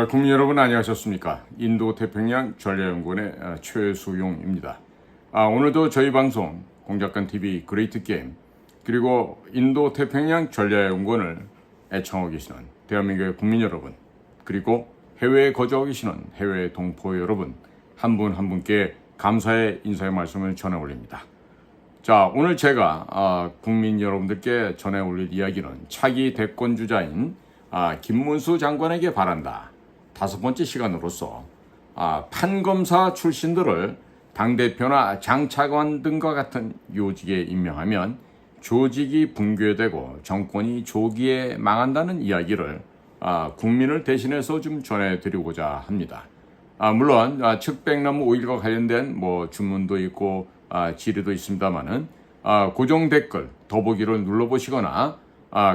국민 여러분 안녕하셨습니까? 인도 태평양 전략연구원의 최수용입니다. 오늘도 저희 방송 공작관 TV 그레이트 게임 그리고 인도 태평양 전략연구원을 애청하고 계시는 대한민국의 국민 여러분 그리고 해외에 거주하고 계시는 해외 동포 여러분 한 분 한 분께 감사의 인사의 말씀을 전해 올립니다. 자, 오늘 제가 국민 여러분들께 전해 올릴 이야기는 차기 대권주자인 김문수 장관에게 바란다. 5번째 시간으로서 판검사 출신들을 당대표나 장차관 등과 같은 요직에 임명하면 조직이 붕괴되고 정권이 조기에 망한다는 이야기를 국민을 대신해서 좀 전해드리고자 합니다. 물론 측백나무 오일과 관련된 주문도 있고 질의도 있습니다만은 고정 댓글 더보기를 눌러보시거나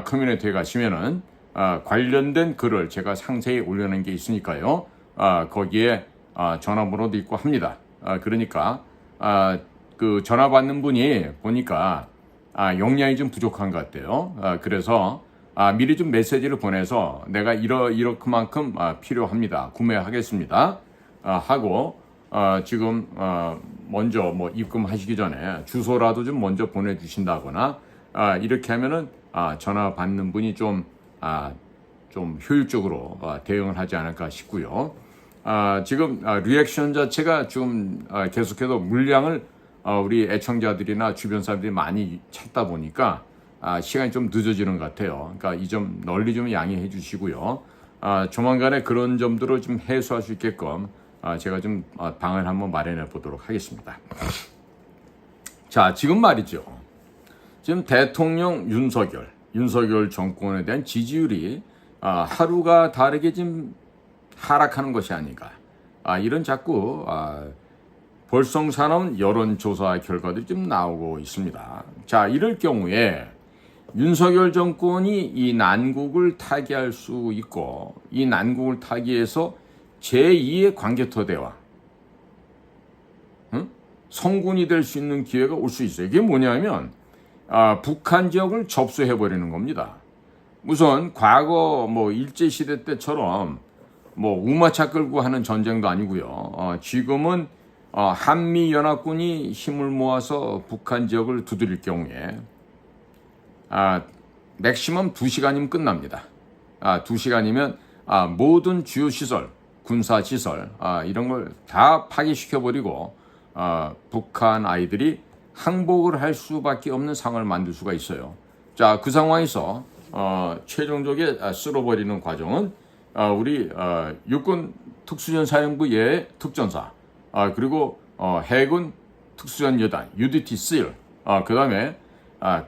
커뮤니티에 가시면은 관련된 글을 제가 상세히 올려놓은 게 있으니까요. 거기에 전화번호도 있고 합니다. 그러니까 그 전화 받는 분이 보니까 역량이 좀 부족한 것 같아요. 그래서 미리 좀 메시지를 보내서 내가 이렇게만큼 필요합니다. 구매하겠습니다. 하고 지금 먼저 입금하시기 전에 주소라도 좀 먼저 보내주신다거나 이렇게 하면은 전화 받는 분이 좀 효율적으로 대응을 하지 않을까 싶고요. 지금 리액션 자체가 좀 계속해서 물량을 우리 애청자들이나 주변 사람들이 많이 찾다 보니까 시간이 좀 늦어지는 것 같아요. 그러니까 이 점 널리 좀 양해해 주시고요. 조만간에 그런 점들을 좀 해소할 수 있게끔 제가 좀 방을 한번 마련해 보도록 하겠습니다. 자, 지금 말이죠. 지금 대통령 윤석열 정권에 대한 지지율이 하루가 다르게 지금 하락하는 것이 아닌가. 이런 자꾸 볼썽사나운 여론조사 결과들이 좀 나오고 있습니다. 자, 이럴 경우에 윤석열 정권이 이 난국을 타개할 수 있고 이 난국을 타개해서 제2의 관개토대와 성군이 될 수 있는 기회가 올 수 있어요. 이게 뭐냐면 북한 지역을 접수해버리는 겁니다. 우선 과거 일제시대 때처럼 우마차 끌고 하는 전쟁도 아니고요. 지금은 한미연합군이 힘을 모아서 북한 지역을 두드릴 경우에 맥시멈 2시간이면 끝납니다. 2시간이면 모든 주요 시설, 군사시설 이런 걸 다 파괴시켜버리고 북한 아이들이 항복을 할 수밖에 없는 상황을 만들 수가 있어요. 자, 그 상황에서 최종적에 쓸어버리는 과정은 우리 육군 특수전사령부의 특전사 그리고 해군 특수전여단 UDT SEAL 그 다음에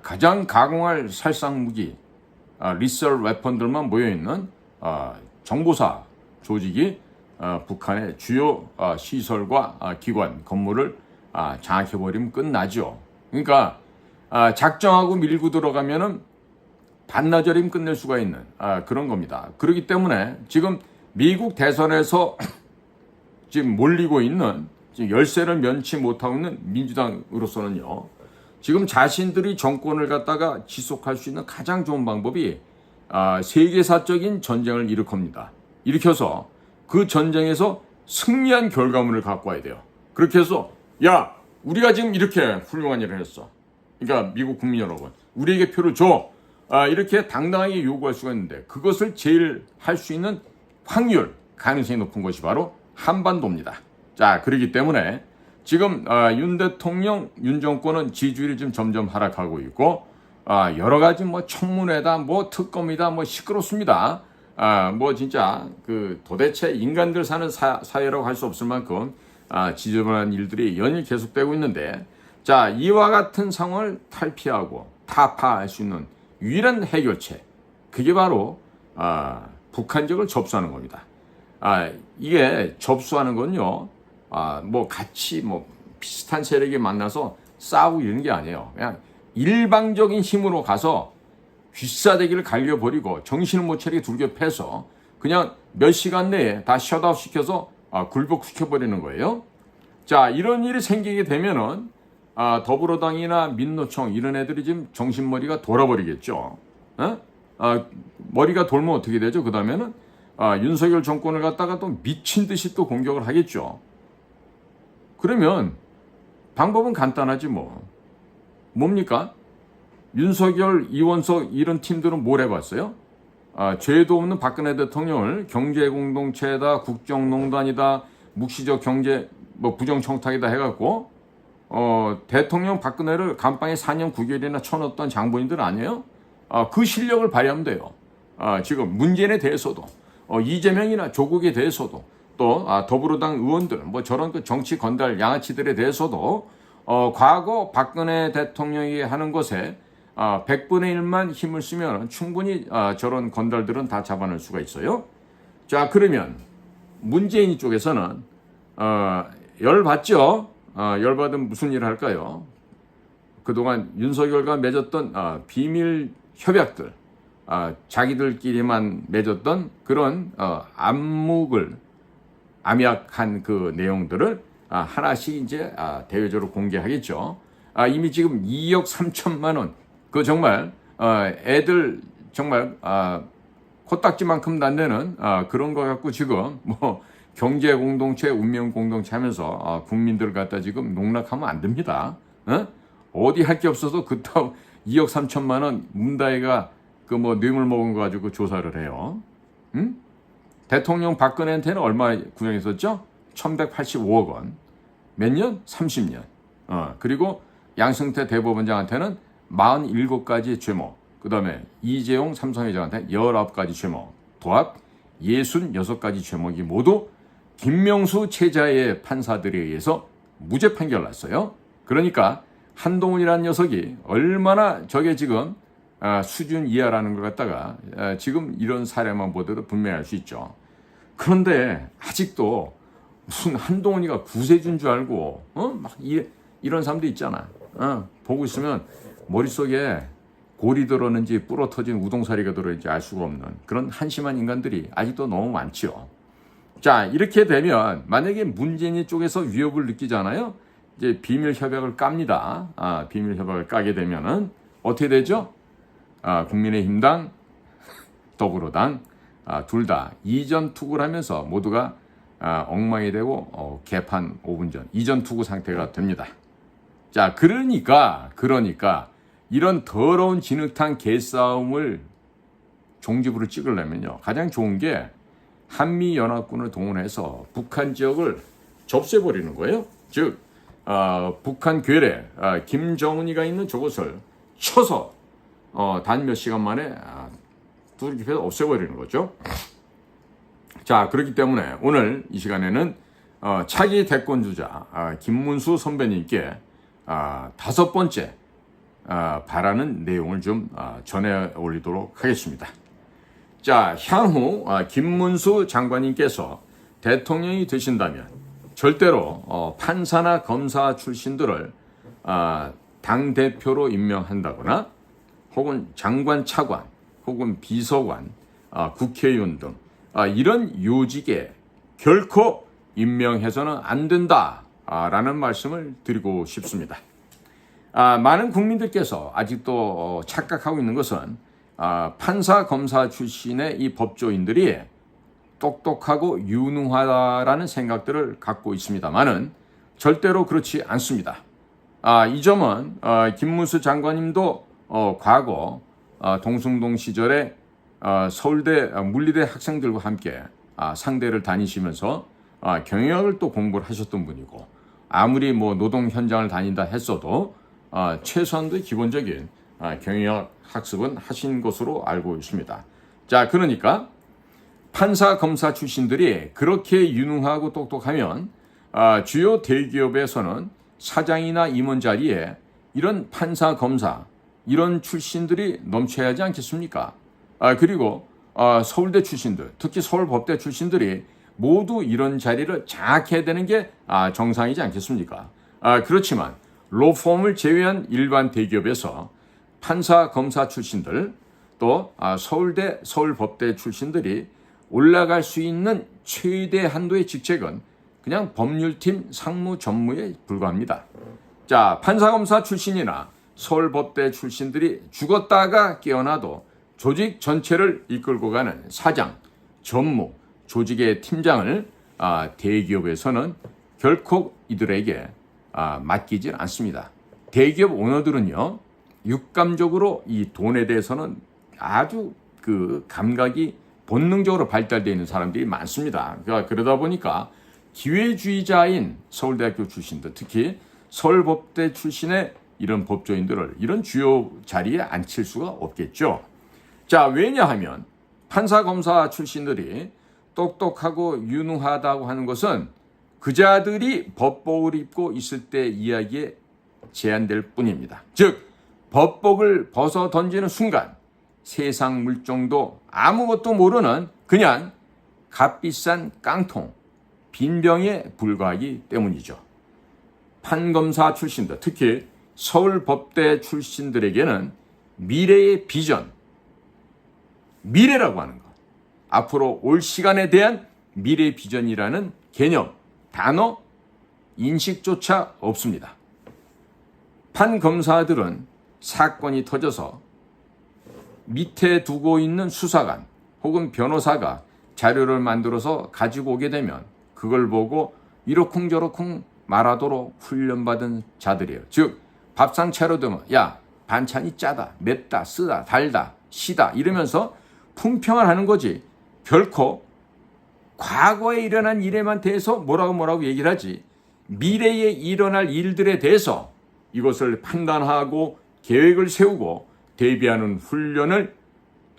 가장 가공할 살상무기 리설 웨폰들만 모여있는 정보사 조직이 북한의 주요 시설과 기관, 건물을 장악해버리면 끝나죠. 그러니까 작정하고 밀고 들어가면은 반나절이면 끝낼 수가 있는 그런 겁니다. 그렇기 때문에 지금 미국 대선에서 지금 몰리고 있는 지금 열세를 면치 못하고 있는 민주당으로서는요. 지금 자신들이 정권을 갖다가 지속할 수 있는 가장 좋은 방법이 세계사적인 전쟁을 일으켜서 그 전쟁에서 승리한 결과물을 갖고 와야 돼요. 그렇게 해서 야, 우리가 지금 이렇게 훌륭한 일을 했어. 그러니까 미국 국민 여러분, 우리에게 표를 줘. 이렇게 당당하게 요구할 수가 있는데 그것을 제일 할 수 있는 확률, 가능성이 높은 것이 바로 한반도입니다. 자, 그렇기 때문에 지금 윤 대통령, 윤 정권은 지지율이 좀 점점 하락하고 있고 여러 가지 청문회다, 특검이다, 시끄럽습니다. 진짜 도대체 인간들 사는 사회라고 할 수 없을 만큼 지저분한 일들이 연일 계속되고 있는데, 자, 이와 같은 상황을 탈피하고 타파할 수 있는 유일한 해결책, 그게 바로 북한 지역을 접수하는 겁니다. 이게 접수하는 건요, 같이 비슷한 세력이 만나서 싸우고 이러는 게 아니에요. 그냥 일방적인 힘으로 가서 귓사대기를 갈려버리고 정신을 못 차리게 둘겨 패서 그냥 몇 시간 내에 다 셧아웃 시켜서 굴복시켜버리는 거예요. 자, 이런 일이 생기게 되면은 더불어당이나 민노총 이런 애들이 지금 정신머리가 돌아버리겠죠. 머리가 돌면 어떻게 되죠? 그 다음에는 윤석열 정권을 갖다가 또 미친 듯이 또 공격을 하겠죠. 그러면 방법은 간단하지 뭐. 뭡니까? 윤석열, 이원석 이런 팀들은 뭘 해봤어요? 죄도 없는 박근혜 대통령을 경제공동체다, 국정농단이다, 묵시적 경제 부정청탁이다 해갖고 대통령 박근혜를 감방에 4년 9개월이나 쳐넣었던 장본인들 아니에요? 그 실력을 발휘하면 돼요. 지금 문재인에 대해서도 이재명이나 조국에 대해서도 또 더불어당 의원들 저런 그 정치 건달 양아치들에 대해서도 과거 박근혜 대통령이 하는 것에 100분의 1만 힘을 쓰면 충분히 저런 건달들은 다 잡아낼 수가 있어요. 자, 그러면 문재인 쪽에서는 열받죠. 열받으면 무슨 일을 할까요? 그동안 윤석열과 맺었던 비밀 협약들, 자기들끼리만 맺었던 그런 암묵을 암약한 그 내용들을 하나씩 이제 대외적으로 공개하겠죠. 이미 지금 2억 3천만 원, 그 정말 애들 정말 코딱지만큼 난되는 그런 거 갖고 지금 뭐 경제 공동체, 운명 공동체 하면서 국민들 갖다 지금 농락하면 안 됩니다. 어디 할 게 없어서 그따 2억 3천만 원 문다이가 그 뭐 뇌물 먹은 거 가지고 조사를 해요. 대통령 박근혜한테는 얼마 구형했었죠? 1185억 원. 몇 년? 30년. 그리고 양승태 대법원장한테는 47가지 죄목. 그 다음에 이재용 삼성회장한테 19가지 죄목. 도합 66가지 죄목이 모두 김명수 체자의 판사들에 의해서 무죄 판결 났어요. 그러니까 한동훈이라는 녀석이 얼마나 저게 지금 수준 이하라는 걸 갖다가 지금 이런 사례만 보더라도 분명히 알 수 있죠. 그런데 아직도 무슨 한동훈이가 구세주인 줄 알고 막 이런 사람도 있잖아. 보고 있으면 머릿속에 골이 들었는지 불어 터진 우동사리가 들어있는지 알 수가 없는 그런 한심한 인간들이 아직도 너무 많죠. 자, 이렇게 되면 만약에 문재인 쪽에서 위협을 느끼잖아요. 이제 비밀 협약을 깝니다. 비밀 협약을 까게 되면은 어떻게 되죠? 국민의힘당, 더불어당 둘 다 이전 투구를 하면서 모두가 엉망이 되고 개판 5분 전 이전 투구 상태가 됩니다. 자, 그러니까 이런 더러운 진흙탕 개싸움을 종지부를 찍으려면요, 가장 좋은 게 한미연합군을 동원해서 북한 지역을 접수해버리는 거예요. 즉 북한 괴뢰 김정은이가 있는 저곳을 쳐서 단 몇 시간 만에 두들겨서 없애버리는 거죠. 자, 그렇기 때문에 오늘 이 시간에는 차기 대권주자 김문수 선배님께 5번째 바라는 내용을 좀 전해 올리도록 하겠습니다. 자, 향후 김문수 장관님께서 대통령이 되신다면 절대로 판사나 검사 출신들을 당대표로 임명한다거나 혹은 장관 차관 혹은 비서관, 국회의원 등 이런 요직에 결코 임명해서는 안 된다라는 말씀을 드리고 싶습니다. 많은 국민들께서 아직도 착각하고 있는 것은 판사, 검사 출신의 이 법조인들이 똑똑하고 유능하다라는 생각들을 갖고 있습니다만은 절대로 그렇지 않습니다. 이 점은 김문수 장관님도 과거 동숭동 시절에 서울대 물리대 학생들과 함께 상대를 다니시면서 경영학을 또 공부를 하셨던 분이고, 아무리 뭐 노동 현장을 다닌다 했어도 최소한도 기본적인 경영학 학습은 하신 것으로 알고 있습니다. 자, 그러니까 판사, 검사 출신들이 그렇게 유능하고 똑똑하면 주요 대기업에서는 사장이나 임원 자리에 이런 판사, 검사 이런 출신들이 넘쳐야 하지 않겠습니까? 그리고 서울대 출신들, 특히 서울법대 출신들이 모두 이런 자리를 장악해야 되는 게 정상이지 않겠습니까? 그렇지만 로펌을 제외한 일반 대기업에서 판사, 검사 출신들 또 서울대, 서울법대 출신들이 올라갈 수 있는 최대 한도의 직책은 그냥 법률팀 상무 전무에 불과합니다. 자, 판사, 검사 출신이나 서울법대 출신들이 죽었다가 깨어나도 조직 전체를 이끌고 가는 사장, 전무, 조직의 팀장을 대기업에서는 결코 이들에게 맡기질 않습니다. 대기업 오너들은요, 육감적으로 이 돈에 대해서는 아주 그 감각이 본능적으로 발달되어 있는 사람들이 많습니다. 그러다 보니까 기회주의자인 서울대학교 출신들, 특히 서울법대 출신의 이런 법조인들을 이런 주요 자리에 앉힐 수가 없겠죠. 자, 왜냐하면 판사, 검사 출신들이 똑똑하고 유능하다고 하는 것은 그자들이 법복을 입고 있을 때 이야기에 제한될 뿐입니다. 즉, 법복을 벗어 던지는 순간 세상 물정도 아무것도 모르는 그냥 값비싼 깡통, 빈병에 불과하기 때문이죠. 판검사 출신들, 특히 서울법대 출신들에게는 미래의 비전, 미래라고 하는 것, 앞으로 올 시간에 대한 미래 비전이라는 개념, 단어, 인식조차 없습니다. 판검사들은 사건이 터져서 밑에 두고 있는 수사관 혹은 변호사가 자료를 만들어서 가지고 오게 되면 그걸 보고 이러쿵저러쿵 말하도록 훈련받은 자들이에요. 즉, 밥상 차려두면 야, 반찬이 짜다, 맵다, 쓰다, 달다, 시다 이러면서 품평을 하는 거지, 결코 과거에 일어난 일에만 대해서 뭐라고 얘기를 하지 미래에 일어날 일들에 대해서 이것을 판단하고 계획을 세우고 대비하는 훈련을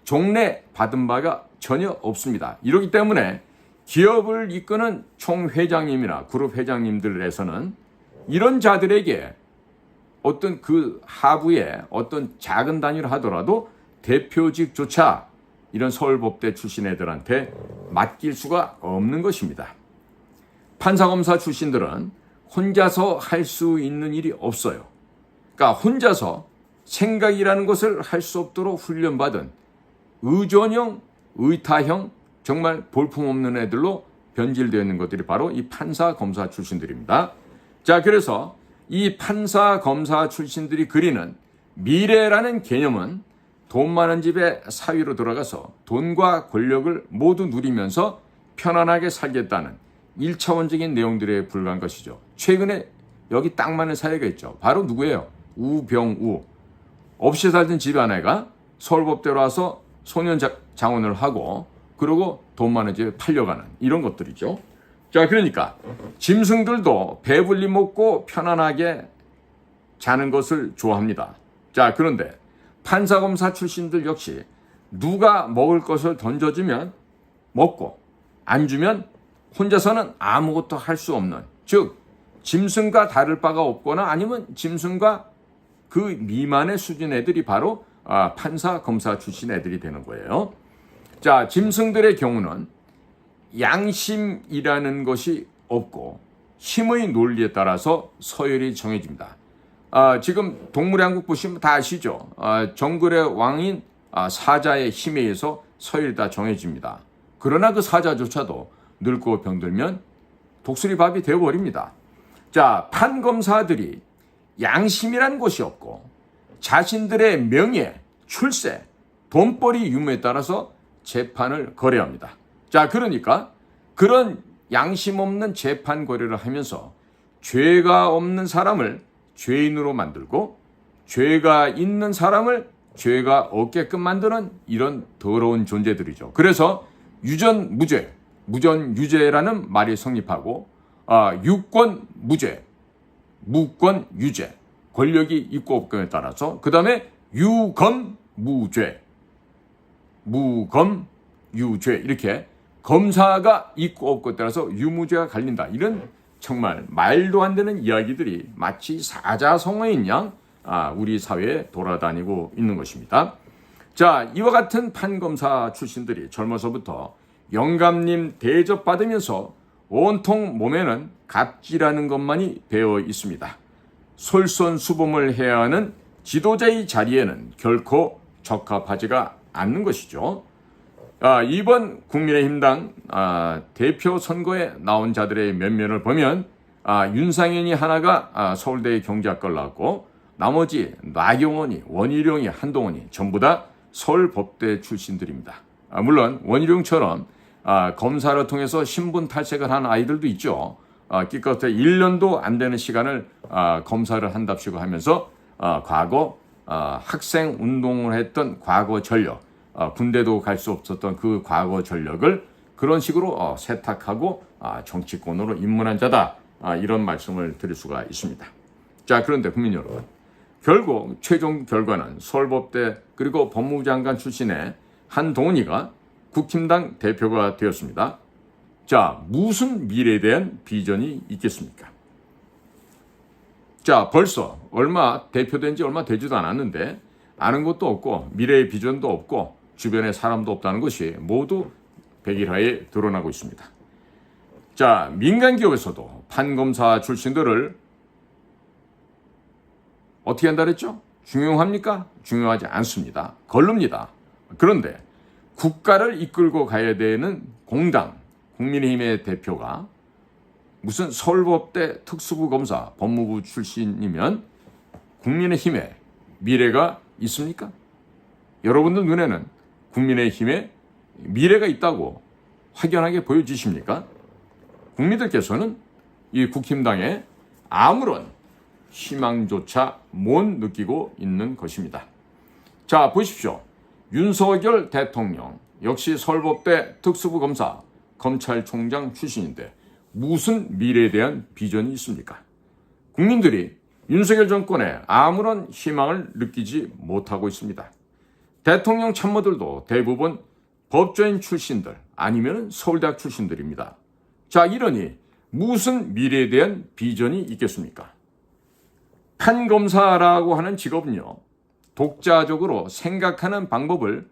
종래 받은 바가 전혀 없습니다. 이렇기 때문에 기업을 이끄는 총회장님이나 그룹 회장님들에서는 이런 자들에게 어떤 그 하부에 어떤 작은 단위로 하더라도 대표직조차 이런 서울법대 출신 애들한테 맡길 수가 없는 것입니다. 판사검사 출신들은 혼자서 할 수 있는 일이 없어요. 그러니까 혼자서 생각이라는 것을 할 수 없도록 훈련받은 의존형, 의타형, 정말 볼품없는 애들로 변질되어 있는 것들이 바로 이 판사, 검사 출신들입니다. 자, 그래서 이 판사, 검사 출신들이 그리는 미래라는 개념은 돈 많은 집에 사위로 들어가서 돈과 권력을 모두 누리면서 편안하게 살겠다는 1차원적인 내용들에 불과한 것이죠. 최근에 여기 딱 맞는 사례가 있죠. 바로 누구예요? 우병우. 없이 살던 집안애가 서울법대로 와서 소년 장원을 하고 그리고 돈 많은 집에 팔려가는 이런 것들이죠. 자, 그러니까 짐승들도 배불리 먹고 편안하게 자는 것을 좋아합니다. 자, 그런데 판사, 검사 출신들 역시 누가 먹을 것을 던져주면 먹고 안 주면 혼자서는 아무것도 할 수 없는, 즉 짐승과 다를 바가 없거나 아니면 짐승과 그 미만의 수준 애들이 바로 판사, 검사 출신 애들이 되는 거예요. 자, 짐승들의 경우는 양심이라는 것이 없고 힘의 논리에 따라서 서열이 정해집니다. 지금 동물의 왕국 보시면 다 아시죠? 정글의 왕인 사자의 힘에 의해서 서열이 다 정해집니다. 그러나 그 사자조차도 늙고 병들면 독수리밥이 되어버립니다. 자, 판검사들이 양심이란 것이 없고 자신들의 명예, 출세, 돈벌이 유무에 따라서 재판을 거래합니다. 자, 그러니까 그런 양심 없는 재판 거래를 하면서 죄가 없는 사람을 죄인으로 만들고 죄가 있는 사람을 죄가 없게끔 만드는 이런 더러운 존재들이죠. 그래서 유전무죄, 무전유죄라는 말이 성립하고 유권무죄, 무권유죄, 권력이 있고 없고에 따라서 그 다음에 유검무죄, 무검유죄, 이렇게 검사가 있고 없고에 따라서 유무죄가 갈린다. 이런 정말 말도 안 되는 이야기들이 마치 사자성어인 양 우리 사회에 돌아다니고 있는 것입니다. 자, 이와 같은 판검사 출신들이 젊어서부터 영감님 대접받으면서 온통 몸에는 갑질하는 것만이 배어 있습니다. 솔선수범을 해야 하는 지도자의 자리에는 결코 적합하지가 않는 것이죠. 이번 국민의힘당 대표 선거에 나온 자들의 면면을 보면 윤상현이 하나가 서울대 경제학과를 나왔고 나머지 나경원이, 원희룡이, 한동훈이 전부 다 서울법대 출신들입니다. 물론 원희룡처럼 검사를 통해서 신분 탈색을 한 아이들도 있죠. 기껏해 1년도 안 되는 시간을 검사를 한답시고 하면서 과거 학생 운동을 했던 과거 전력, 군대도 갈 수 없었던 그 과거 전력을 그런 식으로 세탁하고 정치권으로 입문한 자다. 이런 말씀을 드릴 수가 있습니다. 자, 그런데 국민 여러분, 결국 최종 결과는 서울법대 그리고 법무부 장관 출신의 한동훈이가 국힘당 대표가 되었습니다. 자, 무슨 미래에 대한 비전이 있겠습니까? 자, 벌써 대표된 지 얼마 되지도 않았는데 아는 것도 없고 미래의 비전도 없고 주변에 사람도 없다는 것이 모두 백일화에 드러나고 있습니다. 자, 민간 기업에서도 판검사 출신들을 어떻게 한다 그랬죠? 중용합니까? 중용하지 않습니다. 걸릅니다. 그런데 국가를 이끌고 가야 되는 공당, 국민의힘의 대표가 무슨 서울법대 특수부 검사, 법무부 출신이면 국민의힘의 미래가 있습니까? 여러분들 눈에는 국민의힘의 미래가 있다고 확연하게 보여지십니까? 국민들께서는 이 국힘당에 아무런 희망조차 못 느끼고 있는 것입니다. 자, 보십시오. 윤석열 대통령 역시 서울법대 특수부 검사, 검찰총장 출신인데 무슨 미래에 대한 비전이 있습니까? 국민들이 윤석열 정권에 아무런 희망을 느끼지 못하고 있습니다. 대통령 참모들도 대부분 법조인 출신들 아니면 서울대학 출신들입니다. 자, 이러니 무슨 미래에 대한 비전이 있겠습니까? 판검사라고 하는 직업은요, 독자적으로 생각하는 방법을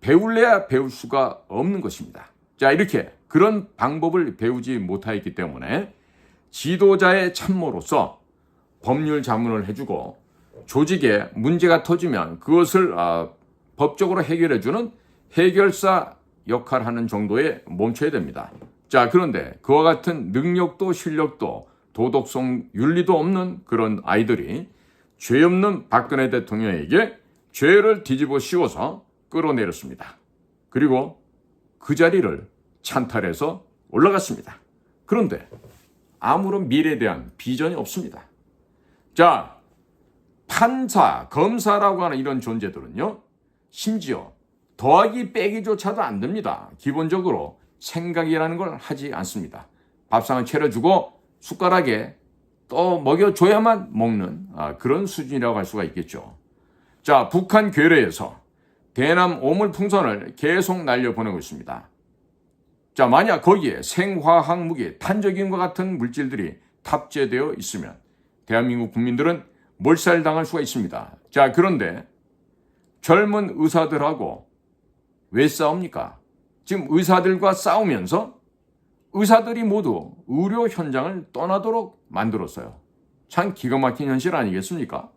배울래야 배울 수가 없는 것입니다. 자, 이렇게 그런 방법을 배우지 못하였기 때문에 지도자의 참모로서 법률 자문을 해주고 조직에 문제가 터지면 그것을 법적으로 해결해주는 해결사 역할을 하는 정도에 멈춰야 됩니다. 자, 그런데 그와 같은 능력도 실력도 도덕성 윤리도 없는 그런 아이들이 죄 없는 박근혜 대통령에게 죄를 뒤집어 씌워서 끌어내렸습니다. 그리고 그 자리를 찬탈해서 올라갔습니다. 그런데 아무런 미래에 대한 비전이 없습니다. 자, 판사, 검사라고 하는 이런 존재들은요, 심지어 더하기 빼기조차도 안 됩니다. 기본적으로 생각이라는 걸 하지 않습니다. 밥상을 차려주고 숟가락에 또 먹여줘야만 먹는 그런 수준이라고 할 수가 있겠죠. 자, 북한 괴뢰에서 대남 오물풍선을 계속 날려보내고 있습니다. 자, 만약 거기에 생화학 무기, 탄저균과 같은 물질들이 탑재되어 있으면 대한민국 국민들은 몰살당할 수가 있습니다. 자, 그런데 젊은 의사들하고 왜 싸웁니까? 지금 의사들과 싸우면서 의사들이 모두 의료 현장을 떠나도록 만들었어요. 참 기가 막힌 현실 아니겠습니까?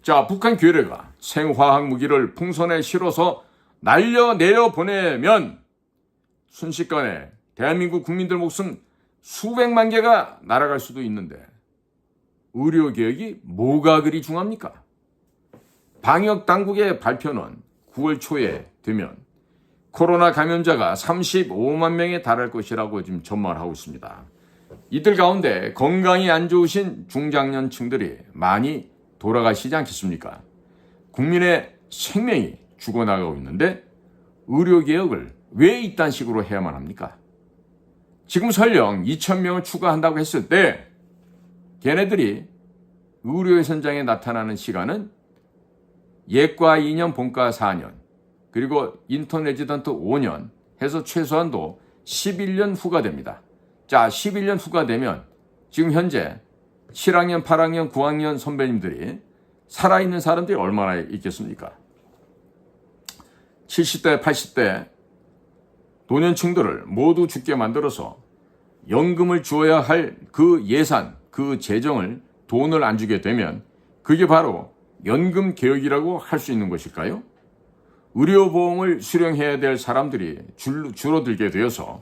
자, 북한 괴뢰가 생화학 무기를 풍선에 실어서 날려내려 보내면 순식간에 대한민국 국민들 목숨 수백만 개가 날아갈 수도 있는데 의료개혁이 뭐가 그리 중요합니까? 방역당국의 발표는 9월 초에 되면 코로나 감염자가 35만 명에 달할 것이라고 지금 전망을 하고 있습니다. 이들 가운데 건강이 안 좋으신 중장년층들이 많이 돌아가시지 않겠습니까? 국민의 생명이 죽어나가고 있는데 의료개혁을 왜 이딴 식으로 해야만 합니까? 지금 설령 2,000명을 추가한다고 했을 때 걔네들이 의료 현장에 나타나는 시간은 예과 2년, 본과 4년, 그리고 인턴 레지던트 5년 해서 최소한도 11년 후가 됩니다. 자, 11년 후가 되면 지금 현재 7학년, 8학년, 9학년 선배님들이 살아있는 사람들이 얼마나 있겠습니까? 70대, 80대 노년층들을 모두 죽게 만들어서 연금을 주어야 할 그 예산, 그 재정을 돈을 안 주게 되면 그게 바로 연금 개혁이라고 할 수 있는 것일까요? 의료보험을 수령해야 될 사람들이 줄어들게 되어서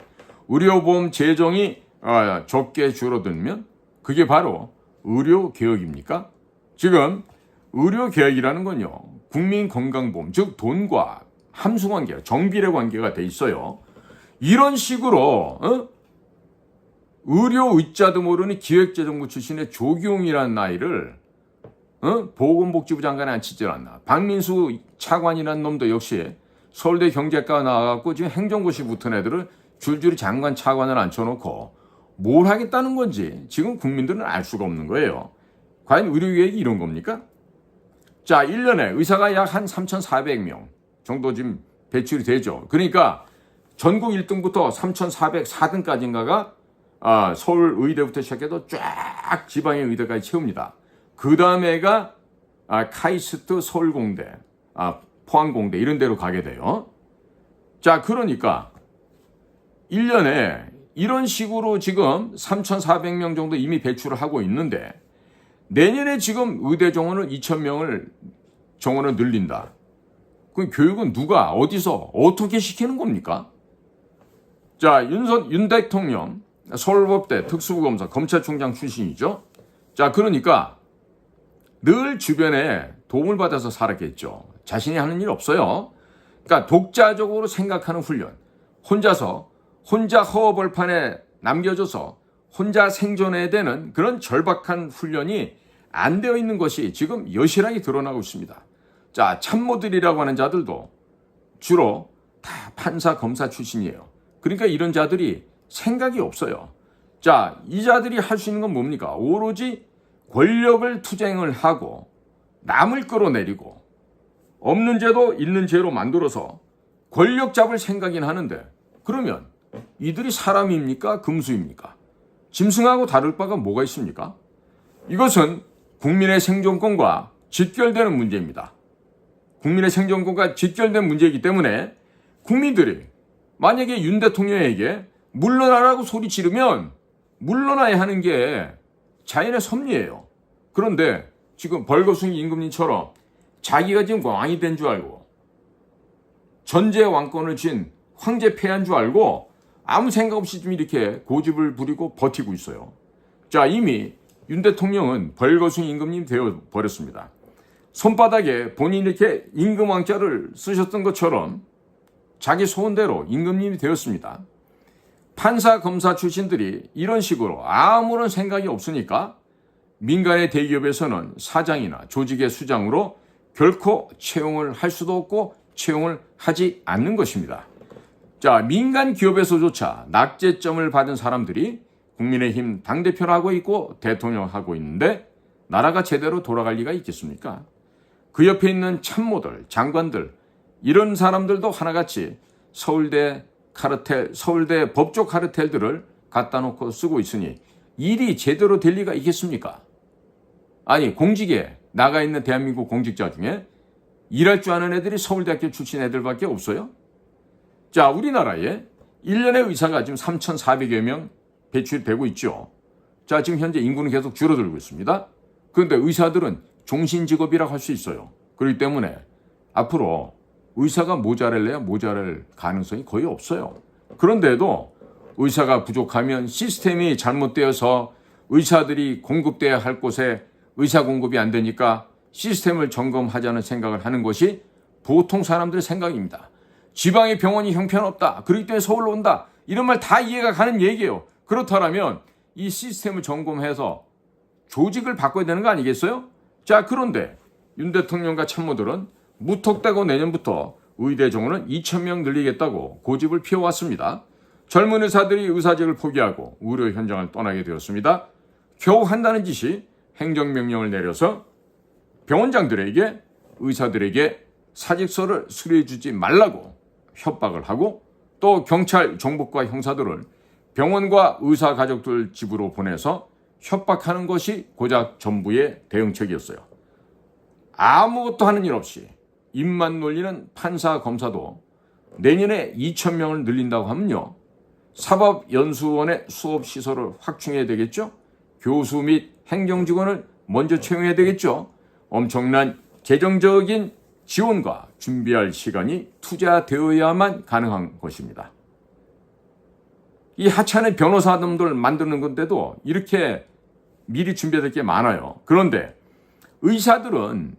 의료보험 재정이 적게 줄어들면 그게 바로 의료개혁입니까? 지금 의료개혁이라는 건요, 국민건강보험, 즉 돈과 함수관계, 정비례 관계가 돼 있어요. 이런 식으로 의료 의자도 모르는 기획재정부 출신의 조기용이라는 나이를 보건복지부 장관에 앉히질 않나. 박민수 차관이라는 놈도 역시 서울대 경제과 나와갖고 지금 행정고시 붙은 애들을 줄줄이 장관 차관을 앉혀놓고 뭘 하겠다는 건지 지금 국민들은 알 수가 없는 거예요. 과연 의료계획이 이런 겁니까? 자, 1년에 의사가 약 한 3,400명 정도 지금 배출이 되죠. 그러니까 전국 1등부터 3,404등까지인가가 서울 의대부터 시작해서 쫙 지방의 의대까지 채웁니다. 그 다음에가 카이스트 서울공대, 포항공대 이런 데로 가게 돼요. 자, 그러니까 1년에 이런 식으로 지금 3,400명 정도 이미 배출을 하고 있는데 내년에 지금 의대 정원을 2,000명을 정원을 늘린다. 그럼 교육은 누가 어디서 어떻게 시키는 겁니까? 자, 윤 대통령 서울법대 특수부검사 검찰총장 출신이죠. 자, 그러니까 늘 주변에 도움을 받아서 살았겠죠. 자신이 하는 일 없어요. 그러니까 독자적으로 생각하는 훈련. 혼자 허허벌판에 남겨져서 혼자 생존해야 되는 그런 절박한 훈련이 안 되어 있는 것이 지금 여실하게 드러나고 있습니다. 자, 참모들이라고 하는 자들도 주로 다 판사, 검사 출신이에요. 그러니까 이런 자들이 생각이 없어요. 자, 이 자들이 할 수 있는 건 뭡니까? 오로지 권력을 투쟁을 하고 남을 끌어내리고 없는 죄도 있는 죄로 만들어서 권력 잡을 생각이긴 하는데 그러면 이들이 사람입니까? 금수입니까? 짐승하고 다를 바가 뭐가 있습니까? 이것은 국민의 생존권과 직결되는 문제입니다. 국민의 생존권과 직결된 문제이기 때문에 국민들이 만약에 윤 대통령에게 물러나라고 소리 지르면 물러나야 하는 게 자연의 섭리예요. 그런데 지금 벌거숭이 임금님처럼 자기가 지금 왕이 된 줄 알고 전제 왕권을 쥔 황제 폐하인 줄 알고 아무 생각 없이 좀 이렇게 고집을 부리고 버티고 있어요. 자, 이미 윤 대통령은 벌거숭이 임금님 되어 버렸습니다. 손바닥에 본인이 이렇게 임금 왕자를 쓰셨던 것처럼 자기 소원대로 임금님이 되었습니다. 판사, 검사 출신들이 이런 식으로 아무런 생각이 없으니까 민간의 대기업에서는 사장이나 조직의 수장으로 결코 채용을 할 수도 없고 채용을 하지 않는 것입니다. 자, 민간 기업에서조차 낙제점을 받은 사람들이 국민의힘 당대표를 하고 있고 대통령을 하고 있는데 나라가 제대로 돌아갈 리가 있겠습니까? 그 옆에 있는 참모들, 장관들 이런 사람들도 하나같이 서울대 카르텔, 서울대 법조 카르텔들을 갖다 놓고 쓰고 있으니 일이 제대로 될 리가 있겠습니까? 아니, 공직에 나가 있는 대한민국 공직자 중에 일할 줄 아는 애들이 서울대학교 출신 애들밖에 없어요? 자, 우리나라에 1년의 의사가 지금 3,400여 명 배출되고 있죠. 자, 지금 현재 인구는 계속 줄어들고 있습니다. 그런데 의사들은 종신직업이라고 할 수 있어요. 그렇기 때문에 앞으로 의사가 모자랄래야 모자랄 가능성이 거의 없어요. 그런데도 의사가 부족하면 시스템이 잘못되어서 의사들이 공급돼야 할 곳에 의사 공급이 안 되니까 시스템을 점검하자는 생각을 하는 것이 보통 사람들의 생각입니다. 지방의 병원이 형편없다. 그렇기 때문에 서울로 온다. 이런 말 다 이해가 가는 얘기예요. 그렇다면 이 시스템을 점검해서 조직을 바꿔야 되는 거 아니겠어요? 자, 그런데 윤 대통령과 참모들은 무턱대고 내년부터 의대 정원을 2,000명 늘리겠다고 고집을 피워왔습니다. 젊은 의사들이 의사직을 포기하고 의료 현장을 떠나게 되었습니다. 겨우 한다는 짓이 행정명령을 내려서 병원장들에게 의사들에게 사직서를 수료해주지 말라고 협박을 하고 또 경찰, 정보과 형사들을 병원과 의사 가족들 집으로 보내서 협박하는 것이 고작 정부의 대응책이었어요. 아무것도 하는 일 없이 입만 놀리는 판사, 검사도 내년에 2,000명을 늘린다고 하면요. 사법연수원의 수업시설을 확충해야 되겠죠. 교수 및 행정직원을 먼저 채용해야 되겠죠. 엄청난 재정적인 지원과 준비할 시간이 투자되어야만 가능한 것입니다. 이 하찮은 변호사들을 만드는 건데도 이렇게 미리 준비될 게 많아요. 그런데 의사들은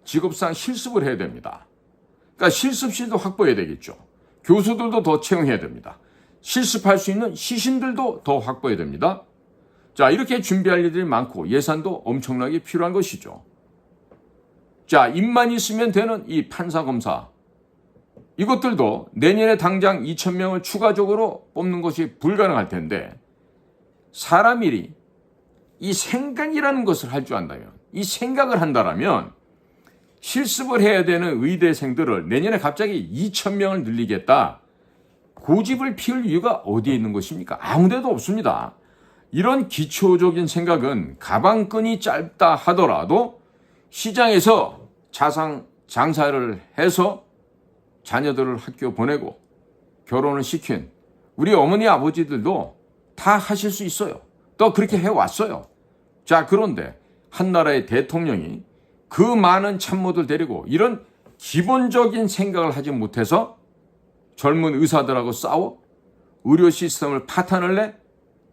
직업상 실습을 해야 됩니다. 그러니까 실습실도 확보해야 되겠죠. 교수들도 더 채용해야 됩니다. 실습할 수 있는 시신들도 더 확보해야 됩니다. 자, 이렇게 준비할 일들이 많고 예산도 엄청나게 필요한 것이죠. 자, 입만 있으면 되는 이 판사, 검사, 이것들도 내년에 당장 2,000명을 추가적으로 뽑는 것이 불가능할 텐데, 사람 일이 이 생각이라는 것을 할 줄 안다면, 이 생각을 한다라면 실습을 해야 되는 의대생들을 내년에 갑자기 2,000명을 늘리겠다, 고집을 피울 이유가 어디에 있는 것입니까? 아무 데도 없습니다. 이런 기초적인 생각은 가방끈이 짧다 하더라도 시장에서 장사를 해서 자녀들을 학교 보내고 결혼을 시킨 우리 어머니 아버지들도 다 하실 수 있어요. 또 그렇게 해왔어요. 자, 그런데 한 나라의 대통령이 그 많은 참모들 데리고 이런 기본적인 생각을 하지 못해서 젊은 의사들하고 싸워? 의료 시스템을 파탄을 내?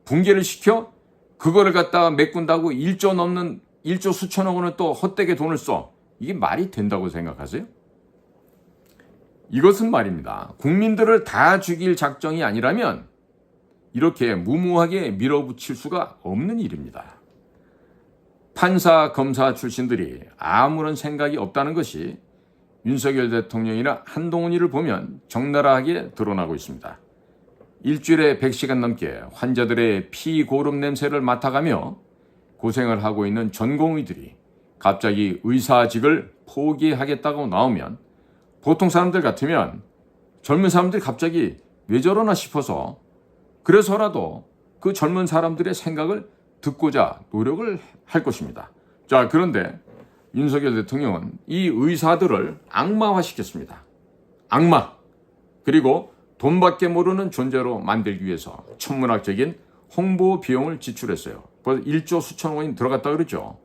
붕괴를 시켜? 그거를 갖다가 메꾼다고 1조 수천억 원을 또 헛되게 돈을 써. 이게 말이 된다고 생각하세요? 이것은 말입니다. 국민들을 다 죽일 작정이 아니라면 이렇게 무모하게 밀어붙일 수가 없는 일입니다. 판사, 검사 출신들이 아무런 생각이 없다는 것이 윤석열 대통령이나 한동훈이를 보면 적나라하게 드러나고 있습니다. 일주일에 100시간 넘게 환자들의 피 고름 냄새를 맡아가며 고생을 하고 있는 전공의들이 갑자기 의사직을 포기하겠다고 나오면 보통 사람들 같으면 젊은 사람들이 갑자기 왜 저러나 싶어서 그래서라도 그 젊은 사람들의 생각을 듣고자 노력을 할 것입니다. 자, 그런데 윤석열 대통령은 이 의사들을 악마화시켰습니다. 악마. 그리고 돈밖에 모르는 존재로 만들기 위해서 천문학적인 홍보 비용을 지출했어요. 벌써 1조 수천억 원이 들어갔다 그러죠.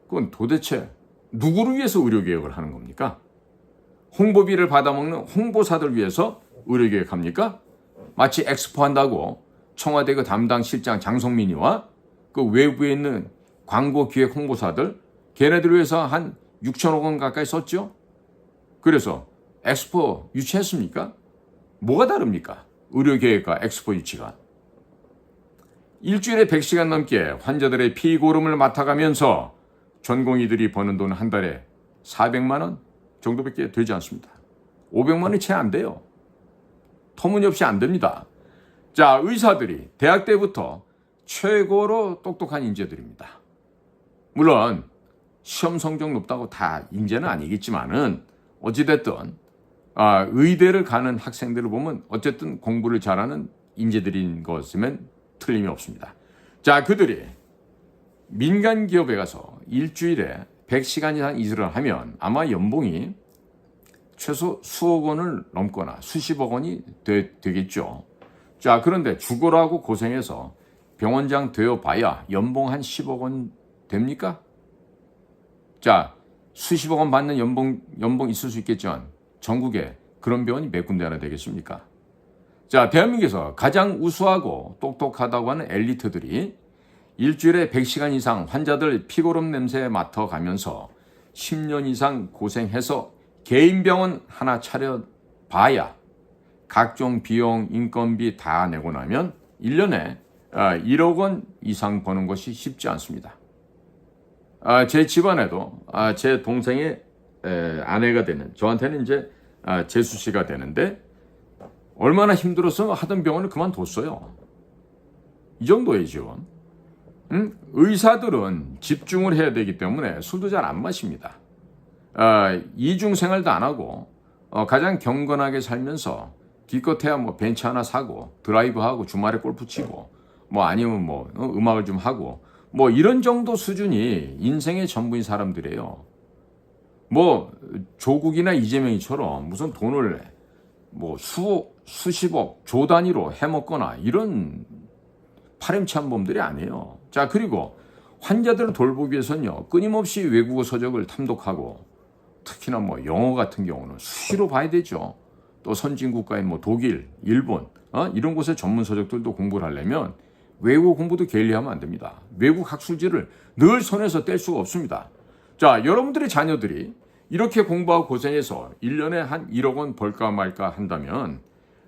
그건 도대체 누구를 위해서 의료개혁을 하는 겁니까? 홍보비를 받아먹는 홍보사들 위해서 의료개혁합니까? 마치 엑스포 한다고 청와대 그 담당 실장 장성민이와 그 외부에 있는 광고기획 홍보사들, 걔네들 위해서 한 6천억 원 가까이 썼죠? 그래서 엑스포 유치했습니까? 뭐가 다릅니까? 의료계획과 엑스포 유치가. 일주일에 100시간 넘게 환자들의 피고름을 맡아가면서 전공의들이 버는 돈 한 달에 400만 원 정도밖에 되지 않습니다. 500만 원이 채 안 돼요. 터무니없이 안 됩니다. 자, 의사들이 대학 때부터 최고로 똑똑한 인재들입니다. 물론 시험 성적 높다고 다 인재는 아니겠지만은 어찌됐든 의대를 가는 학생들을 보면 어쨌든 공부를 잘하는 인재들인 것이면 틀림이 없습니다. 자, 그들이 민간 기업에 가서 일주일에 100시간 이상 일을 하면 아마 연봉이 최소 수억 원을 넘거나 수십억 원이 되겠죠. 자, 그런데 죽으라고 고생해서 병원장 되어봐야 연봉 한 10억 원 됩니까? 자, 수십억 원 받는 연봉 있을 수 있겠지만 전국에 그런 병원이 몇 군데나 되겠습니까? 자, 대한민국에서 가장 우수하고 똑똑하다고 하는 엘리트들이 일주일에 100시간 이상 환자들 피고름 냄새 맡아가면서 10년 이상 고생해서 개인 병원 하나 차려봐야 각종 비용, 인건비 다 내고 나면 1년에 1억 원 이상 버는 것이 쉽지 않습니다. 제 집안에도 제 동생의 아내가 되는, 저한테는 이제 재수 씨가 되는데 얼마나 힘들어서 하던 병원을 그만뒀어요. 이 정도이죠. 의사들은 집중을 해야 되기 때문에 술도 잘 안 마십니다. 이중생활도 안 하고 가장 경건하게 살면서 기껏해야 뭐 벤츠 하나 사고 드라이브하고 주말에 골프 치고 아니면 음악을 좀 하고 이런 정도 수준이 인생의 전부인 사람들이에요. 조국이나 이재명이처럼 무슨 돈을 수십억 조 단위로 해먹거나 이런 파렴치한 범들이 아니에요. 자, 그리고 환자들을 돌보기 위해서는요, 끊임없이 외국어 서적을 탐독하고 특히나 영어 같은 경우는 수시로 봐야 되죠. 또 선진국가인 독일, 일본 이런 곳의 전문 서적들도 공부를 하려면 외국어 공부도 게을리하면 안 됩니다. 외국 학술지를 늘 손에서 뗄 수가 없습니다. 자, 여러분들의 자녀들이 이렇게 공부하고 고생해서 1년에 한 1억 원 벌까 말까 한다면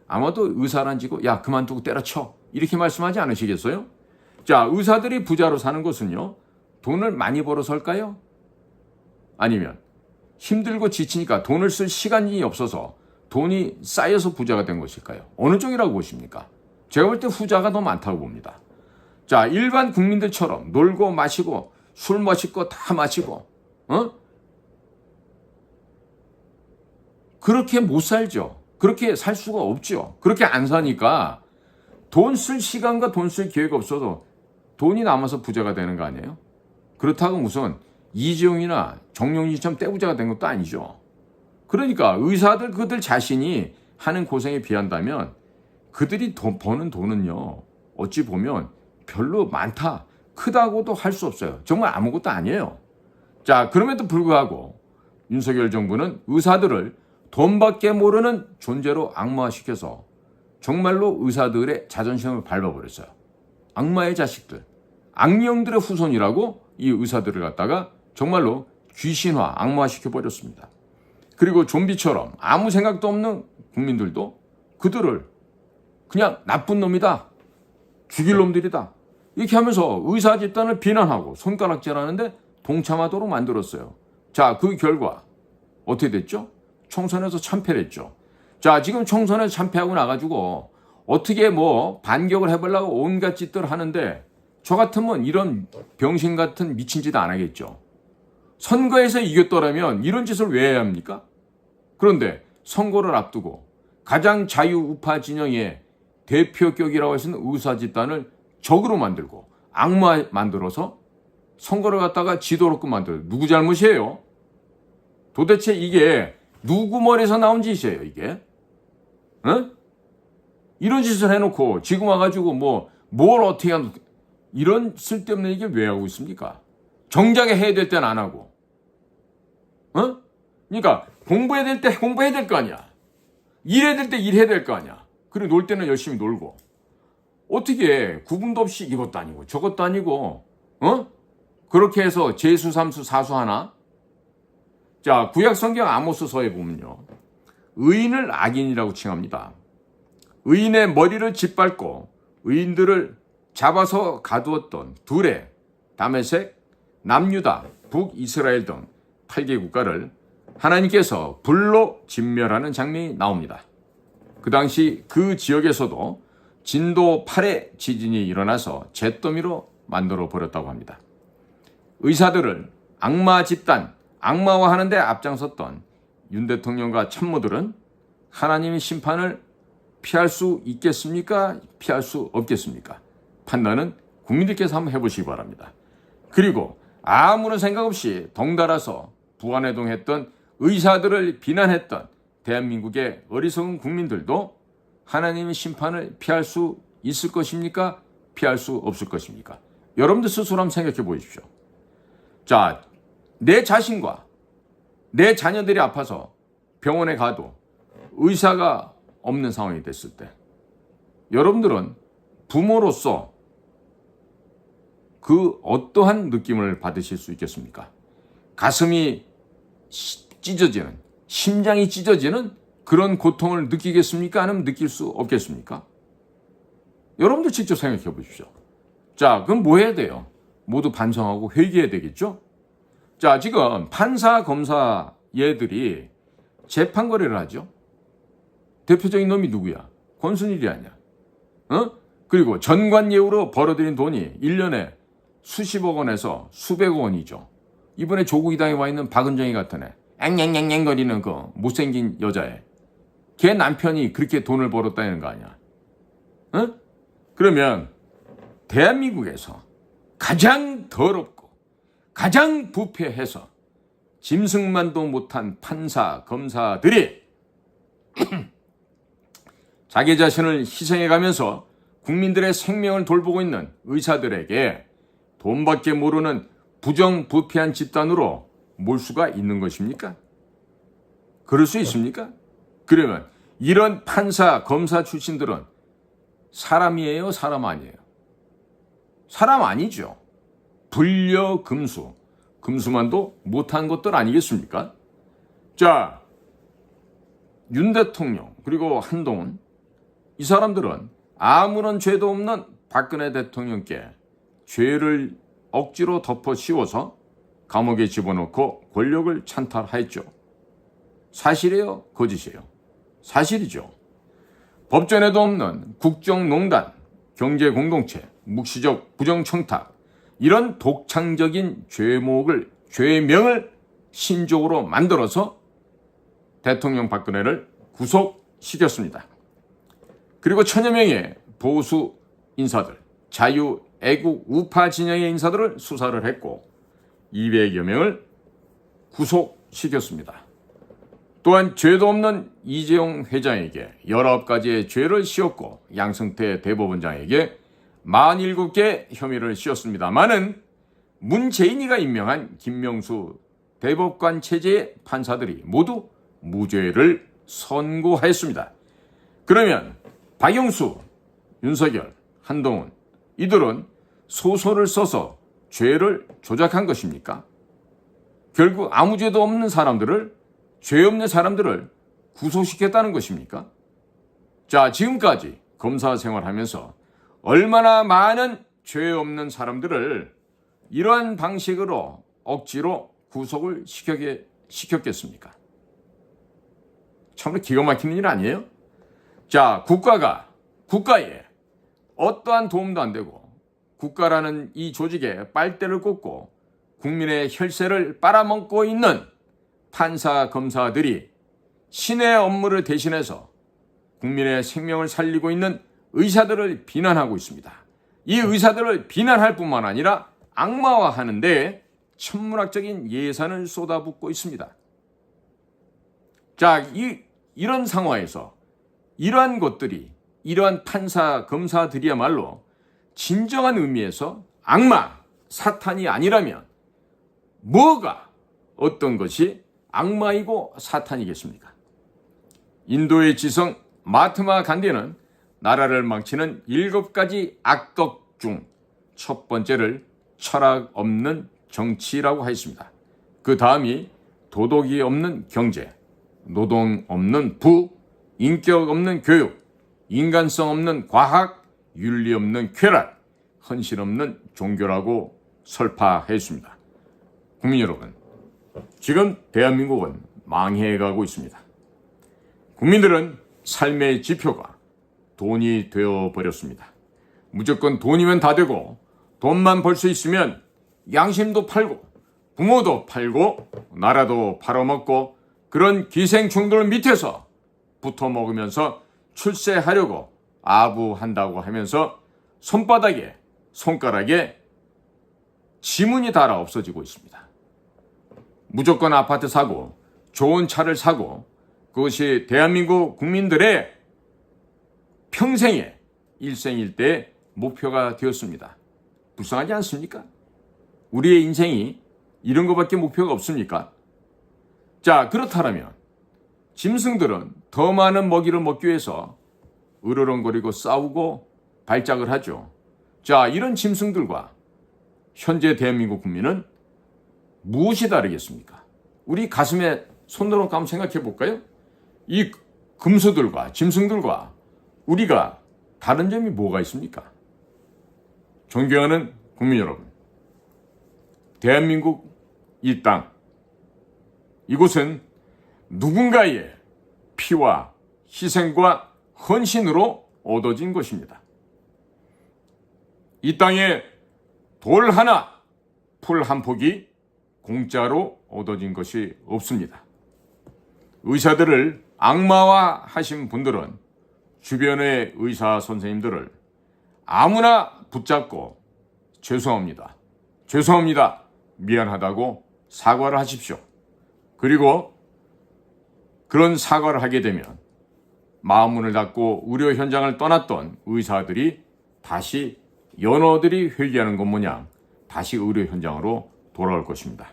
아마도 의사란 지고 야 그만두고 때려쳐 이렇게 말씀하지 않으시겠어요? 자, 의사들이 부자로 사는 것은요, 돈을 많이 벌어서일까요? 아니면 힘들고 지치니까 돈을 쓸 시간이 없어서 돈이 쌓여서 부자가 된 것일까요? 어느 쪽이라고 보십니까? 제가 볼 때 후자가 더 많다고 봅니다. 자, 일반 국민들처럼 놀고 마시고 술 마실 거 다 마시고 그렇게 못 살죠. 그렇게 살 수가 없죠. 그렇게 안 사니까 돈 쓸 시간과 돈 쓸 기회가 없어서 돈이 남아서 부자가 되는 거 아니에요? 그렇다고 무슨 이재용이나 정용진처럼 떼부자가 된 것도 아니죠. 그러니까 의사들 그들 자신이 하는 고생에 비한다면 그들이 버는 돈은요, 어찌 보면 별로 많다, 크다고도 할 수 없어요. 정말 아무것도 아니에요. 자, 그럼에도 불구하고 윤석열 정부는 의사들을 돈밖에 모르는 존재로 악마화시켜서 정말로 의사들의 자존심을 밟아버렸어요. 악마의 자식들, 악령들의 후손이라고 이 의사들을 갖다가 정말로 귀신화, 악마화시켜버렸습니다. 그리고 좀비처럼 아무 생각도 없는 국민들도 그들을 그냥 나쁜 놈이다, 죽일 놈들이다, 이렇게 하면서 의사 집단을 비난하고 손가락질하는데 동참하도록 만들었어요. 자, 그 결과 어떻게 됐죠? 총선에서 참패를 했죠. 자, 지금 총선에서 참패하고 나가지고 어떻게 반격을 해보려고 온갖 짓들을 하는데 저 같으면 이런 병신 같은 미친 짓 안 하겠죠. 선거에서 이겼더라면 이런 짓을 왜 해야 합니까? 그런데 선거를 앞두고 가장 자유우파 진영의 대표격이라고 할 수 있는 의사 집단을 적으로 만들고 악마 만들어서 선거를 갖다가 지도롭게 만들어요. 누구 잘못이에요? 도대체 이게 누구 머리에서 나온 짓이에요, 이게? 응? 이런 짓을 해놓고 지금 와가지고 뭘 어떻게 하는, 이런 쓸데없는 얘기를 왜 하고 있습니까? 정작에 해야 될 때는 안 하고. 그러니까 공부해야 될 때 공부해야 될 거 아니야. 일해야 될 때 일해야 될 거 아니야. 그리고 놀 때는 열심히 놀고. 어떻게 구분도 없이 이것도 아니고 저것도 아니고 그렇게 해서 재수, 삼수, 사수 하나? 자, 구약성경 아모스서에 보면요, 의인을 악인이라고 칭합니다. 의인의 머리를 짓밟고 의인들을 잡아서 가두었던 두레, 다메섹, 남유다, 북이스라엘 등 8개 국가를 하나님께서 불로 진멸하는 장면이 나옵니다. 그 당시 그 지역에서도 진도 8의 지진이 일어나서 잿더미로 만들어 버렸다고 합니다. 의사들을 악마 집단, 악마화하는 데 앞장섰던 윤 대통령과 참모들은 하나님의 심판을 피할 수 있겠습니까? 피할 수 없겠습니까? 판단은 국민들께서 한번 해보시기 바랍니다. 그리고 아무런 생각 없이 덩달아서 부안해동했던 의사들을 비난했던 대한민국의 어리석은 국민들도 하나님의 심판을 피할 수 있을 것입니까? 피할 수 없을 것입니까? 여러분들 스스로 한번 생각해 보십시오. 자, 내 자신과 내 자녀들이 아파서 병원에 가도 의사가 없는 상황이 됐을 때 여러분들은 부모로서 그 어떠한 느낌을 받으실 수 있겠습니까? 가슴이 찢어지는, 심장이 찢어지는 그런 고통을 느끼겠습니까? 아니면 느낄 수 없겠습니까? 여러분들 직접 생각해 보십시오. 자, 그럼 뭐 해야 돼요? 모두 반성하고 회개해야 되겠죠? 자, 지금 판사, 검사 얘들이 재판 거래를 하죠. 대표적인 놈이 누구야? 권순일이 아니야. 그리고 전관예우로 벌어들인 돈이 1년에 수십억 원에서 수백억 원이죠. 이번에 조국 이당에 와 있는 박은정이 같은 애, 앵앵앵앵 거리는 그 못생긴 여자애, 걔 남편이 그렇게 돈을 벌었다는 거 아니야. 그러면 대한민국에서 가장 더럽고 가장 부패해서 짐승만도 못한 판사, 검사들이 자기 자신을 희생해가면서 국민들의 생명을 돌보고 있는 의사들에게 돈밖에 모르는 부정부패한 집단으로 몰 수가 있는 것입니까? 그럴 수 있습니까? 그러면 이런 판사, 검사 출신들은 사람이에요? 사람 아니에요? 사람 아니죠. 불려 금수, 금수만도 못한 것들 아니겠습니까? 자, 윤 대통령 그리고 한동훈 이 사람들은 아무런 죄도 없는 박근혜 대통령께 죄를 억지로 덮어 씌워서 감옥에 집어넣고 권력을 찬탈하였죠. 사실이에요? 거짓이에요? 사실이죠. 법전에도 없는 국정농단, 경제공동체, 묵시적 부정청탁, 이런 독창적인 죄명을 신족으로 만들어서 대통령 박근혜를 구속시켰습니다. 그리고 천여 명의 보수 인사들, 자유, 애국, 우파 진영의 인사들을 수사를 했고 200여 명을 구속시켰습니다. 또한 죄도 없는 이재용 회장에게 19가지의 죄를 씌웠고 양승태 대법원장에게 47개 혐의를 씌웠습니다만은 문재인이가 임명한 김명수 대법관 체제의 판사들이 모두 무죄를 선고하였습니다. 그러면 박영수, 윤석열, 한동훈 이들은 소설을 써서 죄를 조작한 것입니까? 결국 아무 죄도 없는 사람들을, 죄 없는 사람들을 구속시켰다는 것입니까? 자, 지금까지 검사 생활하면서 얼마나 많은 죄 없는 사람들을 이러한 방식으로 억지로 구속을 시켰겠습니까? 참으로 기가 막히는 일 아니에요? 자, 국가에 어떠한 도움도 안 되고 국가라는 이 조직에 빨대를 꽂고 국민의 혈세를 빨아먹고 있는 판사, 검사들이 신의 업무를 대신해서 국민의 생명을 살리고 있는 의사들을 비난하고 있습니다. 이 의사들을 비난할 뿐만 아니라 악마화하는 데 천문학적인 예산을 쏟아붓고 있습니다. 자, 이런 상황에서 이러한 것들이, 이러한 판사, 검사들이야말로 진정한 의미에서 악마, 사탄이 아니라면 어떤 것이 악마이고 사탄이겠습니까? 인도의 지성 마하트마 간디는 나라를 망치는 7가지 악덕 중 첫 번째를 철학 없는 정치라고 하였습니다. 그 다음이 도덕이 없는 경제, 노동 없는 부, 인격 없는 교육, 인간성 없는 과학, 윤리 없는 쾌락, 헌신 없는 종교라고 설파했습니다. 국민 여러분, 지금 대한민국은 망해가고 있습니다. 국민들은 삶의 지표가 돈이 되어버렸습니다. 무조건 돈이면 다 되고 돈만 벌 수 있으면 양심도 팔고 부모도 팔고 나라도 팔아먹고 그런 기생충들 밑에서 붙어먹으면서 출세하려고 아부한다고 하면서 손가락에 지문이 달아 없어지고 있습니다. 무조건 아파트 사고 좋은 차를 사고 그것이 대한민국 국민들의 평생의 일생일대의 목표가 되었습니다. 불쌍하지 않습니까? 우리의 인생이 이런 것밖에 목표가 없습니까? 자, 그렇다면 짐승들은 더 많은 먹이를 먹기 위해서 으르렁거리고 싸우고 발작을 하죠. 자, 이런 짐승들과 현재 대한민국 국민은 무엇이 다르겠습니까? 우리 가슴에 손 넣어 한번 생각해 볼까요? 이 금수들과 짐승들과 우리가 다른 점이 뭐가 있습니까? 존경하는 국민 여러분, 대한민국 이 땅, 이곳은 누군가의 피와 희생과 헌신으로 얻어진 것입니다. 이 땅에 돌 하나, 풀 한 폭이 공짜로 얻어진 것이 없습니다. 의사들을 악마화하신 분들은 주변의 의사 선생님들을 아무나 붙잡고 죄송합니다, 미안하다고 사과를 하십시오. 그리고 그런 사과를 하게 되면 마음문을 닫고 의료 현장을 떠났던 의사들이 다시 연어들이 회귀하는 것 모양 다시 의료 현장으로 돌아올 것입니다.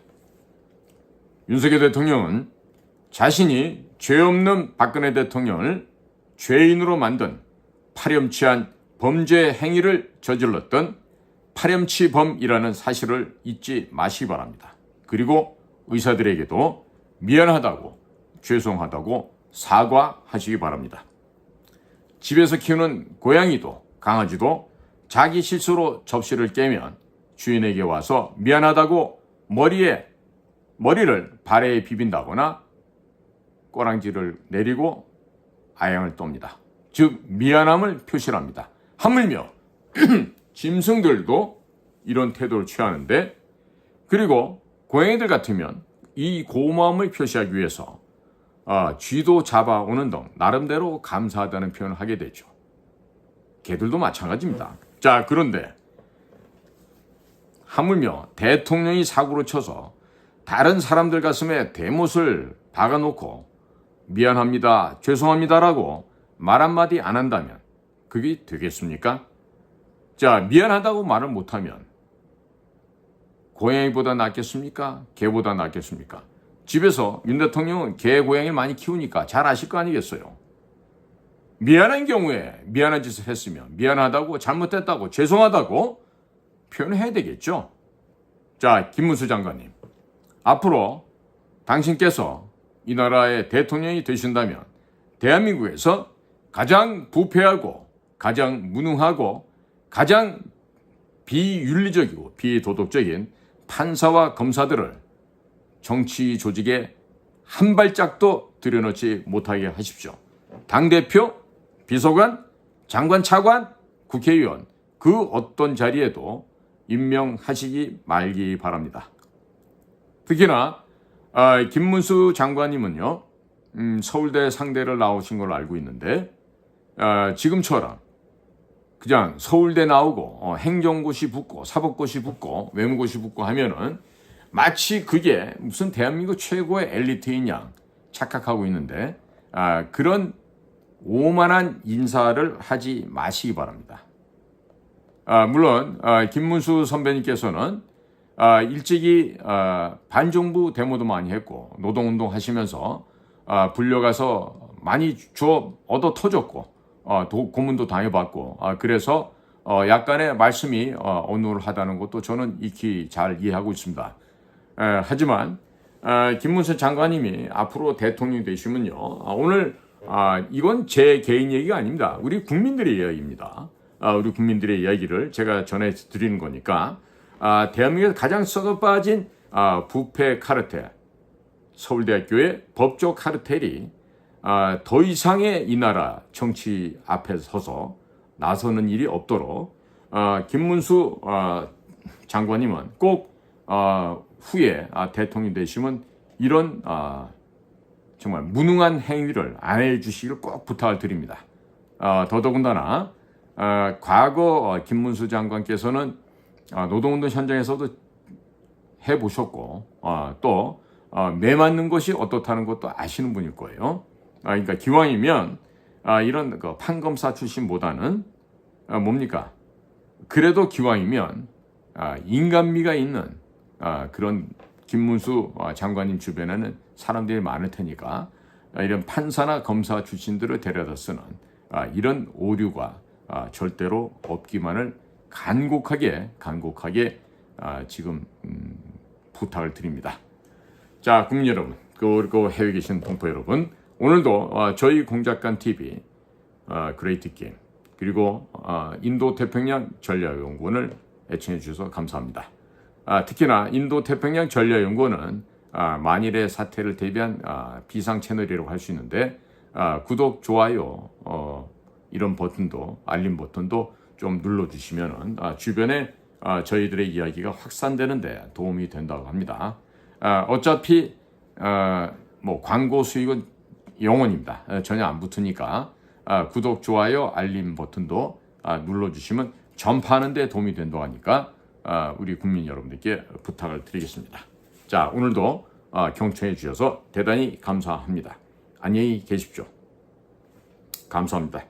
윤석열 대통령은 자신이 죄 없는 박근혜 대통령을 죄인으로 만든 파렴치한 범죄 행위를 저질렀던 파렴치범이라는 사실을 잊지 마시기 바랍니다. 그리고 의사들에게도 미안하다고, 죄송하다고 사과하시기 바랍니다. 집에서 키우는 고양이도 강아지도 자기 실수로 접시를 깨면 주인에게 와서 미안하다고 머리를 발에 비빈다거나 꼬랑지를 내리고 아양을 떱니다. 즉 미안함을 표시합니다. 하물며 짐승들도 이런 태도를 취하는데, 그리고 고양이들 같으면 이 고마움을 표시하기 위해서 쥐도 잡아오는 등 나름대로 감사하다는 표현을 하게 되죠. 개들도 마찬가지입니다. 자, 그런데 하물며 대통령이 사고를 쳐서 다른 사람들 가슴에 대못을 박아놓고 미안합니다, 죄송합니다라고 말 한마디 안 한다면 그게 되겠습니까? 자, 미안하다고 말을 못하면 고양이보다 낫겠습니까? 개보다 낫겠습니까? 집에서 윤 대통령은 개, 고양이를 많이 키우니까 잘 아실 거 아니겠어요? 미안한 경우에 미안한 짓을 했으면 미안하다고, 잘못했다고, 죄송하다고 표현해야 되겠죠? 자, 김문수 장관님, 앞으로 당신께서 이 나라의 대통령이 되신다면 대한민국에서 가장 부패하고 가장 무능하고 가장 비윤리적이고 비도덕적인 판사와 검사들을 정치 조직에 한 발짝도 들여놓지 못하게 하십시오. 당대표, 비서관, 장관, 차관, 국회의원 그 어떤 자리에도 임명하시지 말기 바랍니다. 특히나 김문수 장관님은요, 서울대 상대를 나오신 걸로 알고 있는데 지금처럼 그냥 서울대 나오고 행정고시 붙고 사법고시 붙고 외무고시 붙고 하면은 마치 그게 무슨 대한민국 최고의 엘리트인 양 착각하고 있는데, 그런 오만한 인사를 하지 마시기 바랍니다. 물론 김문수 선배님께서는 일찍이 반정부 데모도 많이 했고 노동운동 하시면서 불려가서 많이 얻어 터졌고 고문도 당해봤고, 그래서 약간의 말씀이 어눌하다는 것도 저는 익히 잘 이해하고 있습니다. 하지만 김문수 장관님이 앞으로 대통령이 되시면요, 오늘 이건 제 개인 얘기가 아닙니다. 우리 국민들의 이야기입니다. 우리 국민들의 이야기를 제가 전해드리는 거니까, 대한민국에서 가장 썩어 빠진 부패 카르텔, 서울대학교의 법조 카르텔이 더 이상의 이 나라 정치 앞에 서서 나서는 일이 없도록 김문수 장관님은 꼭 후에 대통령이 되시면 이런 정말 무능한 행위를 안 해주시기를 꼭 부탁을 드립니다. 더더군다나 과거 김문수 장관께서는 노동운동 현장에서도 해보셨고 또 매 맞는 것이 어떻다는 것도 아시는 분일 거예요. 그러니까 기왕이면 이런 판검사 출신보다는 뭡니까? 그래도 기왕이면 인간미가 있는 그런 김문수 장관님 주변에는 사람들이 많을 테니까 이런 판사나 검사 출신들을 데려다 쓰는 이런 오류가 절대로 없기만을 간곡하게 지금 부탁을 드립니다. 자, 국민 여러분, 그리고 해외에 계신 동포 여러분, 오늘도 저희 공작관 TV 그레이트 게임 그리고 인도 태평양 전략연구원을 애청해 주셔서 감사합니다. 특히나 인도 태평양 전략연구원은 만일의 사태를 대비한 비상 채널이라고 할 수 있는데, 구독, 좋아요 이런 버튼도, 알림 버튼도 좀 눌러주시면은 주변에 저희들의 이야기가 확산되는 데 도움이 된다고 합니다. 어차피 뭐 광고 수익은 영원입니다. 전혀 안 붙으니까 구독, 좋아요, 알림 버튼도 눌러주시면 전파하는 데 도움이 된다고 하니까 우리 국민 여러분들께 부탁을 드리겠습니다. 자, 오늘도 경청해 주셔서 대단히 감사합니다. 안녕히 계십시오. 감사합니다.